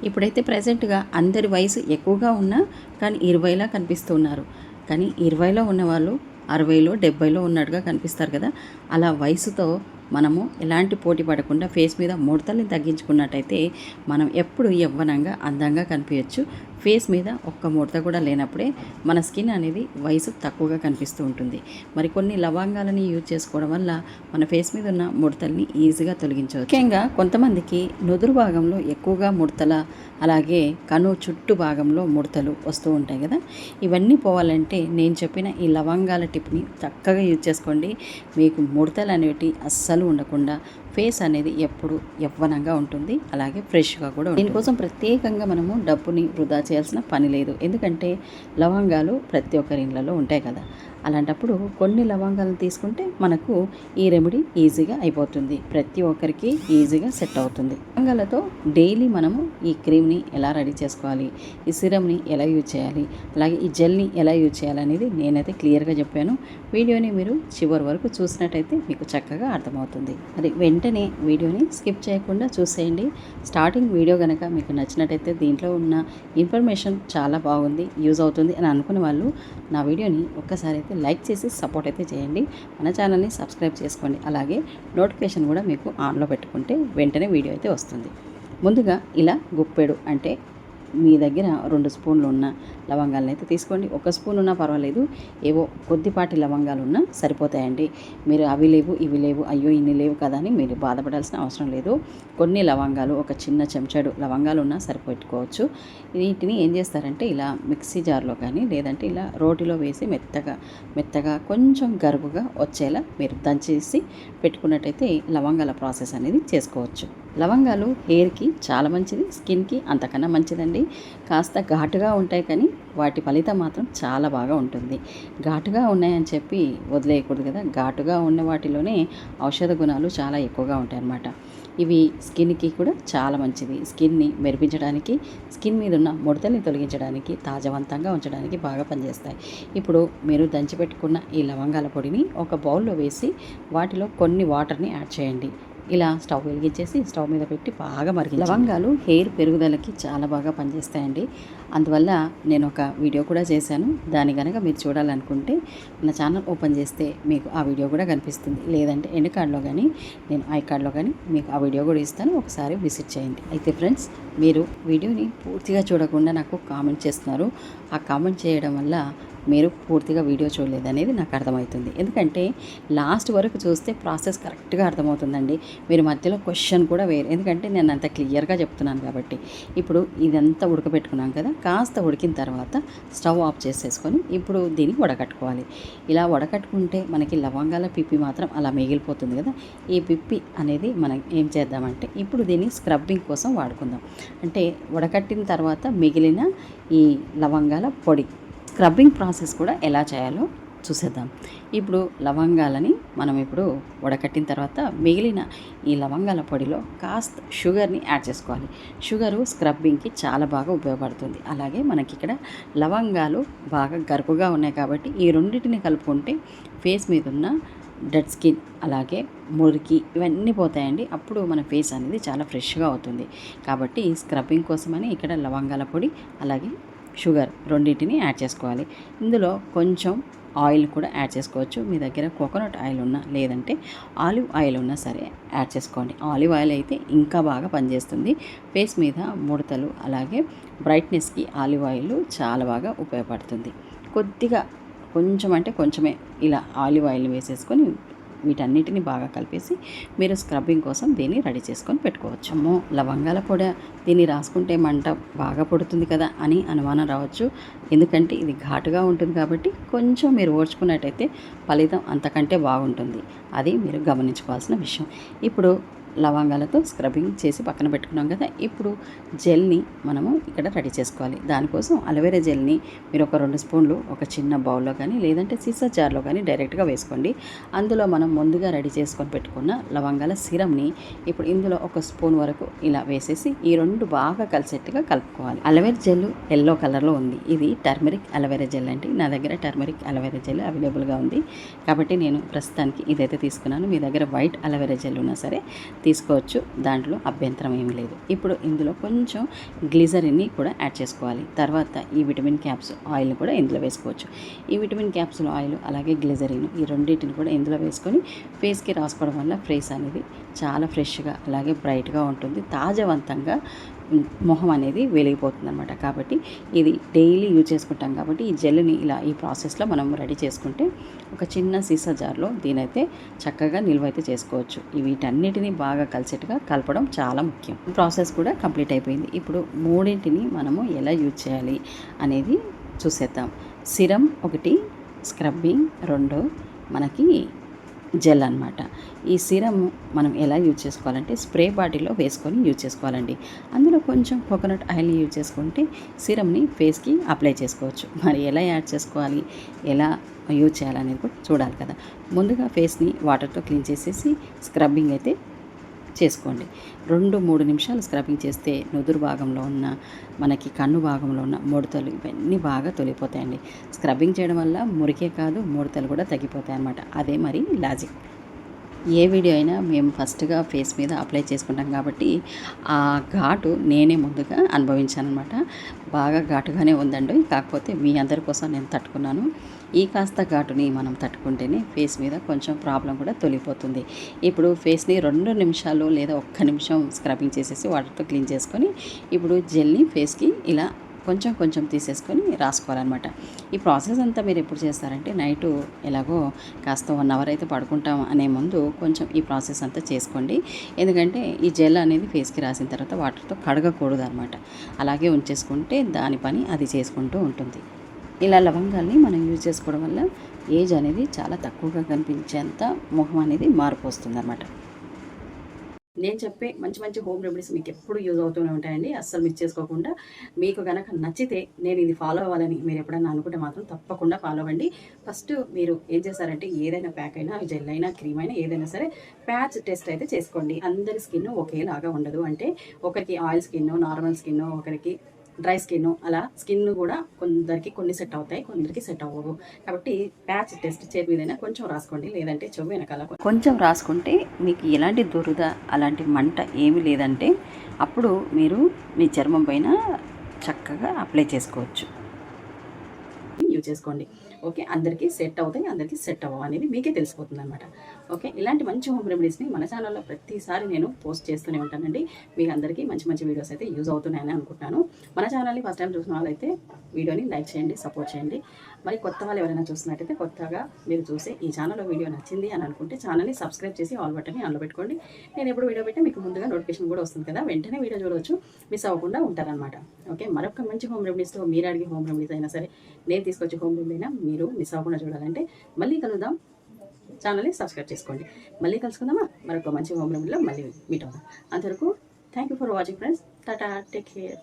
ఇప్పుడైతే ప్రెజెంట్గా అందరి వయసు ఎక్కువగా ఉన్నా కానీ 20లా కనిపిస్తున్నారు. కానీ 20లో ఉన్నవాళ్ళు 60లో 70లో ఉన్నట్టుగా కనిపిస్తారు కదా. అలా వయసుతో మనము ఎలాంటి పోటీ పడకుండా ఫేస్ మీద ముడతల్ని తగ్గించుకున్నట్టయితే మనం ఎప్పుడు యవ్వనంగా అందంగా కనిపించచ్చు. ఫేస్ మీద ఒక్క ముడత కూడా లేనప్పుడే మన స్కిన్ అనేది వయసు తక్కువగా కనిపిస్తూ ఉంటుంది. మరి కొన్ని లవంగాలని యూజ్ చేసుకోవడం వల్ల మన ఫేస్ మీద ఉన్న ముడతల్ని ఈజీగా తొలగించవచ్చు. ముఖ్యంగా కొంతమందికి నుదురు భాగంలో ఎక్కువగా ముడతల, అలాగే కను చుట్టూ భాగంలో ముడతలు వస్తూ ఉంటాయి కదా. ఇవన్నీ పోవాలంటే నేను చెప్పిన ఈ లవంగాల టిప్ని చక్కగా యూజ్ చేసుకోండి. మీకు ముడతలు అనేవి అస్సలు ఉండకుండా ఫేస్ అనేది ఎప్పుడు యవ్వనంగా ఉంటుంది, అలాగే ఫ్రెష్గా కూడా ఉంటుంది. దీనికోసం ప్రత్యేకంగా మనము డబ్బుని వృధా చేయాల్సిన పని లేదు. ఎందుకంటే లవంగాలు ప్రతి ఒక్కరి ఇళ్ళలో ఉంటాయి కదా. అలాంటప్పుడు కొన్ని లవంగాలను తీసుకుంటే మనకు ఈ రెమెడీ ఈజీగా అయిపోతుంది, ప్రతి ఒక్కరికి ఈజీగా సెట్ అవుతుంది. లవంగాలతో డైలీ మనము ఈ క్రీమ్ని ఎలా రెడీ చేసుకోవాలి, ఈ సిరమ్ని ఎలా యూజ్ చేయాలి, అలాగే ఈ జెల్ని ఎలా యూజ్ చేయాలి అనేది నేనైతే క్లియర్గా చెప్పాను. వీడియోని మీరు చివరి వరకు చూసినట్టయితే మీకు చక్కగా అర్థమవుతుంది. మరి వెంటనే వీడియోని స్కిప్ చేయకుండా చూసేయండి. స్టార్టింగ్ వీడియో కనుక మీకు నచ్చినట్టయితే దీంట్లో ఉన్న ఇన్ఫర్మేషన్ చాలా బాగుంది, యూజ్ అవుతుంది అని అనుకునే వాళ్ళు నా వీడియోని ఒక్కసారి అయితే లైక్ చేసి సపోర్ట్ అయితే చేయండి. మన ఛానల్ని సబ్స్క్రైబ్ చేసుకోండి. అలాగే నోటిఫికేషన్ కూడా మీకు ఆన్లో పెట్టుకుంటే వెంటనే వీడియో అయితే వస్తుంది. ముందుగా ఇలా గుప్పెడు అంటే మీ దగ్గర 2 స్పూన్లు ఉన్న లవంగాలను అయితే తీసుకోండి. 1 స్పూన్ ఉన్నా పర్వాలేదు, ఏవో కొద్దిపాటి లవంగాలు ఉన్నా సరిపోతాయండి. మీరు అవి లేవు ఇవి లేవు, అయ్యో ఇన్ని లేవు కదా అని మీరు బాధపడాల్సిన అవసరం లేదు. కొన్ని లవంగాలు, ఒక చిన్న చెంచాడు లవంగాలు ఉన్నా సరిపెట్టుకోవచ్చు. వీటిని ఏం చేస్తారంటే ఇలా మిక్సీ జార్లో కానీ లేదంటే ఇలా రోటిలో వేసి మెత్తగా కొంచెం గరుకుగా వచ్చేలా మీరు దంచేసి పెట్టుకున్నట్టయితే లవంగాల ప్రాసెస్ అనేది చేసుకోవచ్చు. లవంగాలు హెయిర్కి చాలా మంచిది, స్కిన్కి అంతకన్నా మంచిదండి. కాస్త ఘాటుగా ఉంటాయి కానీ వాటి ఫలితం మాత్రం చాలా బాగా ఉంటుంది. ఘాటుగా ఉన్నాయని చెప్పి వదిలేయకూడదు కదా. ఘాటుగా ఉన్న వాటిలోనే ఔషధ గుణాలు చాలా ఎక్కువగా ఉంటాయి అన్నమాట. ఇవి స్కిన్కి కూడా చాలా మంచిది. స్కిన్ని మెరిపించడానికి, స్కిన్ మీద ఉన్న ముడతల్ని తొలగించడానికి, తాజావంతంగా ఉంచడానికి బాగా పనిచేస్తాయి. ఇప్పుడు మీరు దంచిపెట్టుకున్న ఈ లవంగాల పొడిని ఒక బౌల్లో వేసి వాటిలో కొన్ని వాటర్ని యాడ్ చేయండి. ఇలా స్టవ్ వెలిగించేసి స్టవ్ మీద పెట్టి బాగా మరిగించండి. లవంగాలు హెయిర్ పెరుగుదలకి చాలా బాగా పనిచేస్తాయండి. అందువల్ల నేను ఒక వీడియో కూడా చేశాను. దాని కనుక మీరు చూడాలనుకుంటే నా ఛానల్ ఓపెన్ చేస్తే మీకు ఆ వీడియో కూడా కనిపిస్తుంది. లేదంటే ఎండ్ కార్డ్లో కానీ నేను ఐ కార్డ్లో కానీ మీకు ఆ వీడియో కూడా ఇస్తాను, ఒకసారి విజిట్ చేయండి. అయితే ఫ్రెండ్స్, మీరు వీడియోని పూర్తిగా చూడకుండా నాకు కామెంట్ చేస్తున్నారు. ఆ కామెంట్ చేయడం వల్ల మీరు పూర్తిగా వీడియో చూడలేదనేది నాకు అర్థమవుతుంది. ఎందుకంటే లాస్ట్ వరకు చూస్తే ప్రాసెస్ కరెక్ట్గా అర్థమవుతుందండి. మీరు మధ్యలో క్వశ్చన్ కూడా వేరు, ఎందుకంటే నేను అంత క్లియర్గా చెప్తున్నాను కాబట్టి. ఇప్పుడు ఇదంతా ఉడకబెట్టుకున్నాం కదా, కాస్త ఉడికిన తర్వాత స్టవ్ ఆఫ్ చేసేసుకొని ఇప్పుడు దీన్ని వడకట్టుకోవాలి. ఇలా వడకట్టుకుంటే మనకి లవంగాల పిప్పి మాత్రం అలా మిగిలిపోతుంది కదా. ఈ పిప్పి అనేది మనం ఏం చేద్దామంటే ఇప్పుడు దీన్ని స్క్రబ్బింగ్ కోసం వాడుకుందాం. అంటే వడకట్టిన తర్వాత మిగిలిన ఈ లవంగాల పొడి స్క్రబ్బింగ్ ప్రాసెస్ కూడా ఎలా చేయాలో చూసేద్దాం. ఇప్పుడు లవంగాలని మనం ఇప్పుడు వడకట్టిన తర్వాత మిగిలిన ఈ లవంగాల పొడిలో కాస్త షుగర్ని యాడ్ చేసుకోవాలి. షుగరు స్క్రబ్బింగ్కి చాలా బాగా ఉపయోగపడుతుంది. అలాగే మనకి ఇక్కడ లవంగాలు బాగా గరుకుగా ఉన్నాయి కాబట్టి ఈ రెండింటిని కలుపుకుంటే ఫేస్ మీద ఉన్న డెడ్ స్కిన్, అలాగే మురికి ఇవన్నీ పోతాయండి. అప్పుడు మన ఫేస్ అనేది చాలా ఫ్రెష్గా అవుతుంది. కాబట్టి స్క్రబ్బింగ్ కోసమని ఇక్కడ లవంగాల పొడి అలాగే షుగర్ రెండింటిని యాడ్ చేసుకోవాలి. ఇందులో కొంచెం ఆయిల్ కూడా యాడ్ చేసుకోవచ్చు. మీ దగ్గర కోకోనట్ ఆయిల్ ఉన్నా లేదంటే ఆలివ్ ఆయిల్ ఉన్నా సరే యాడ్ చేసుకోండి. ఆలివ్ ఆయిల్ అయితే ఇంకా బాగా పనిచేస్తుంది. ఫేస్ మీద ముడతలు అలాగే బ్రైట్నెస్కి ఆలివ్ ఆయిల్ చాలా బాగా ఉపయోగపడుతుంది. కొంచెం అంటే కొంచెమే ఇలా ఆలివ్ ఆయిల్ వేసేసుకొని వీటన్నిటిని బాగా కలిపేసి మీరు స్క్రబ్బింగ్ కోసం దీన్ని రెడీ చేసుకొని పెట్టుకోవచ్చు. అమ్మో, లవంగాల పొడి దీన్ని రాసుకుంటే మంట బాగా పడుతుంది కదా అని అనుమానం రావచ్చు. ఎందుకంటే ఇది ఘాటుగా ఉంటుంది కాబట్టి కొంచెం మీరు ఓర్చుకున్నట్టయితే ఫలితం అంతకంటే బాగుంటుంది. అది మీరు గమనించుకోవాల్సిన విషయం. ఇప్పుడు లవంగాలతో స్క్రబ్బింగ్ చేసి పక్కన పెట్టుకున్నాం కదా. ఇప్పుడు జెల్ని మనము ఇక్కడ రెడీ చేసుకోవాలి. దానికోసం అలోవెరా జెల్ని మీరు ఒక 2 స్పూన్లు ఒక చిన్న బౌల్లో కానీ లేదంటే సీసా జార్లో కానీ డైరెక్ట్గా వేసుకోండి. అందులో మనం ముందుగా రెడీ చేసుకొని పెట్టుకున్న లవంగాల సిరమ్ని ఇప్పుడు ఇందులో 1 స్పూన్ వరకు ఇలా వేసేసి ఈ రెండు బాగా కలిసేట్టుగా కలుపుకోవాలి. అలోవెరా జెల్ ఎల్లో కలర్లో ఉంది. ఇది టర్మరిక్ అలోవెరా జెల్ అండి. నా దగ్గర టర్మరిక్ అలోవెరా జెల్ అవైలబుల్గా ఉంది కాబట్టి నేను ప్రస్తుతానికి ఇదైతే తీసుకున్నాను. మీ దగ్గర వైట్ అలోవెరా జెల్ ఉన్నా సరే తీసుకోవచ్చు, దాంట్లో అభ్యంతరం ఏమీ లేదు. ఇప్పుడు ఇందులో కొంచెం గ్లిజరిన్ని కూడా యాడ్ చేసుకోవాలి. తర్వాత ఈ విటమిన్ క్యాప్సూల్ ఆయిల్ని కూడా ఇందులో వేసుకోవచ్చు. ఈ విటమిన్ క్యాప్సూల్ ఆయిల్ అలాగే గ్లిజరిన్ ఈ రెండింటిని కూడా ఇందులో వేసుకొని ఫేస్కి రాసుకోవడం వల్ల ఫేస్ అనేది చాలా ఫ్రెష్గా అలాగే బ్రైట్గా ఉంటుంది, తాజావంతంగా మొహం అనేది వెలిగిపోతుంది అనమాట. కాబట్టి ఇది డైలీ యూజ్ చేసుకుంటాం కాబట్టి ఈ జెల్ని ఇలా ఈ ప్రాసెస్లో మనం రెడీ చేసుకుంటే ఒక చిన్న సీసా జార్లో దీనైతే చక్కగా నిల్వ అయితే చేసుకోవచ్చు. వీటన్నిటిని బాగా కలిసేట్టుగా కలపడం చాలా ముఖ్యం. ప్రాసెస్ కూడా కంప్లీట్ అయిపోయింది. ఇప్పుడు మూడింటిని మనము ఎలా యూజ్ చేయాలి అనేది చూసేద్దాం. సిరం ఒకటి, స్క్రబ్బింగ్ రెండు, మనకి జెల్ అనమాట. ఈ సిరమ్ మనం ఎలా యూజ్ చేసుకోవాలంటే స్ప్రే బాటిల్లో వేసుకొని యూజ్ చేసుకోవాలండి. అందులో కొంచెం కోకోనట్ ఆయిల్ని యూజ్ చేసుకుంటే సిరమ్ని ఫేస్కి అప్లై చేసుకోవచ్చు. మరి ఎలా యాడ్ చేసుకోవాలి, ఎలా యూజ్ చేయాలనేది కూడా చూడాలి కదా. ముందుగా ఫేస్ని వాటర్తో క్లీన్ చేసేసి స్క్రబ్బింగ్ అయితే చేసుకోండి. 2-3 నిమిషాలు స్క్రబ్బింగ్ చేస్తే నుదురు భాగంలో ఉన్న మనకి కన్ను భాగంలో ఉన్న ముడతలు ఇవన్నీ బాగా తొలిగిపోతాయండి. స్క్రబ్బింగ్ చేయడం వల్ల మురికే కాదు ముడతలు కూడా తగ్గిపోతాయి అన్నమాట. అదే మరి లాజిక్. ఏ వీడియో అయినా మేము ఫస్ట్గా ఫేస్ మీద అప్లై చేసుకుంటాం కాబట్టి ఆ ఘాటు నేనే ముందుగా అనుభవించాను అనమాట. బాగా ఘాటుగానే ఉందండి, కాకపోతే మీ అందరి కోసం నేను తట్టుకున్నాను. ఈ కాస్త ఘాటుని మనం తట్టుకుంటేనే ఫేస్ మీద కొంచెం ప్రాబ్లం కూడా తొలిగిపోతుంది. ఇప్పుడు ఫేస్ని 2 నిమిషాలు లేదా 1 నిమిషం స్క్రబ్బింగ్ చేసేసి వాటర్తో క్లీన్ చేసుకొని ఇప్పుడు జెల్ని ఫేస్కి ఇలా కొంచెం కొంచెం తీసేసుకొని రాసుకోవాలన్నమాట. ఈ ప్రాసెస్ అంతా మీరు ఎప్పుడు చేస్తారంటే నైటు ఎలాగో కాస్త 1 అవర్ అయితే పడుకుంటాం అనే ముందు కొంచెం ఈ ప్రాసెస్ అంతా చేసుకోండి. ఎందుకంటే ఈ జెల్ అనేది ఫేస్కి రాసిన తర్వాత వాటర్తో కడగకూడదు అనమాట. అలాగే ఉంచేసుకుంటే దాని పని అది చేసుకుంటూ ఉంటుంది. ఇలా లవంగాల్ని మనం యూజ్ చేసుకోవడం వల్ల ఏజ్ అనేది చాలా తక్కువగా కనిపించేంత మొహం అనేది మార్పు వస్తుంది అనమాట. నేను చెప్పే మంచి మంచి హోమ్ రెమెడీస్ మీకు ఎప్పుడు యూజ్ అవుతూనే ఉంటాయండి. అస్సలు మిస్ చేసుకోకుండా. మీకు కనుక నచ్చితే నేను ఇది ఫాలో అవ్వాలని మీరు ఎప్పుడైనా అనుకుంటే మాత్రం తప్పకుండా ఫాలో అవ్వండి. ఫస్ట్ మీరు ఏం చేస్తారంటే ఏదైనా ప్యాక్ అయినా జెల్ అయినా క్రీమ్ అయినా ఏదైనా సరే ప్యాచ్ టెస్ట్ అయితే చేసుకోండి. అందరి స్కిన్ ఒకేలాగా ఉండదు. అంటే ఒకరికి ఆయిల్ స్కిన్, నార్మల్ స్కిన్, ఒకరికి డ్రై స్కిన్, అలా స్కిన్ కూడా కొందరికి కొన్ని సెట్ అవుతాయి, కొందరికి సెట్ అవ్వవు. కాబట్టి ప్యాచ్ టెస్ట్ చేతి మీదైనా కొంచెం రాసుకోండి, లేదంటే చెవు వెనకాల కొంచెం రాసుకుంటే మీకు ఎలాంటి దురద అలాంటి మంట ఏమీ లేదంటే అప్పుడు మీరు మీ చర్మం పైన చక్కగా అప్లై చేసుకోవచ్చు. యూజ్ చేసుకోండి. ఓకే, అందరికీ సెట్ అవుతాయి, అందరికీ సెట్ అవ్వవు అనేది మీకే తెలిసిపోతుంది అనమాట. ఓకే, ఇలాంటి మంచి హోమ్ రెమెడీస్ని మన ఛానల్లో ప్రతిసారి నేను పోస్ట్ చేస్తూనే ఉంటానండి. మీకు అందరికీ మంచి మంచి వీడియోస్ అయితే యూజ్ అవుతున్నాయని అనుకుంటున్నాను. మన ఛానల్ని ఫస్ట్ టైం చూసిన వాళ్ళైతే వీడియోని లైక్ చేయండి, సపోర్ట్ చేయండి. మరి కొత్త వాళ్ళు ఎవరైనా చూస్తున్నట్టయితే కొత్తగా మీరు చూసే ఈ ఛానల్లో వీడియో నచ్చింది అని అనుకుంటే ఛానల్ని సబ్స్క్రైబ్ చేసి ఆల్ బటన్ని ఆన్లో పెట్టుకోండి. నేను ఎప్పుడు వీడియో పెట్టే మీకు ముందుగా నోటిఫికేషన్ కూడా వస్తుంది కదా, వెంటనే వీడియో చూడవచ్చు, మిస్ అవ్వకుండా ఉంటారనమాట. ఓకే, మరొక మంచి హోమ్ రెమెడీస్తో మీరు అడిగే హోమ్ రెమెడీస్ అయినా సరే, నేను తీసుకొచ్చే హోమ్ రెమెడీ అయినా మీరు మిస్ అవ్వకుండా చూడాలంటే మళ్ళీ కలుద్దాం. ఛానల్ని సబ్స్క్రైబ్ చేసుకోండి. మళ్ళీ కలుసుకుందామా మరొక మంచి హోమ్ రెమెడీలో మళ్ళీ మీట్ అవుదాం. అంతవరకు thank you for watching friends. Tata, take care.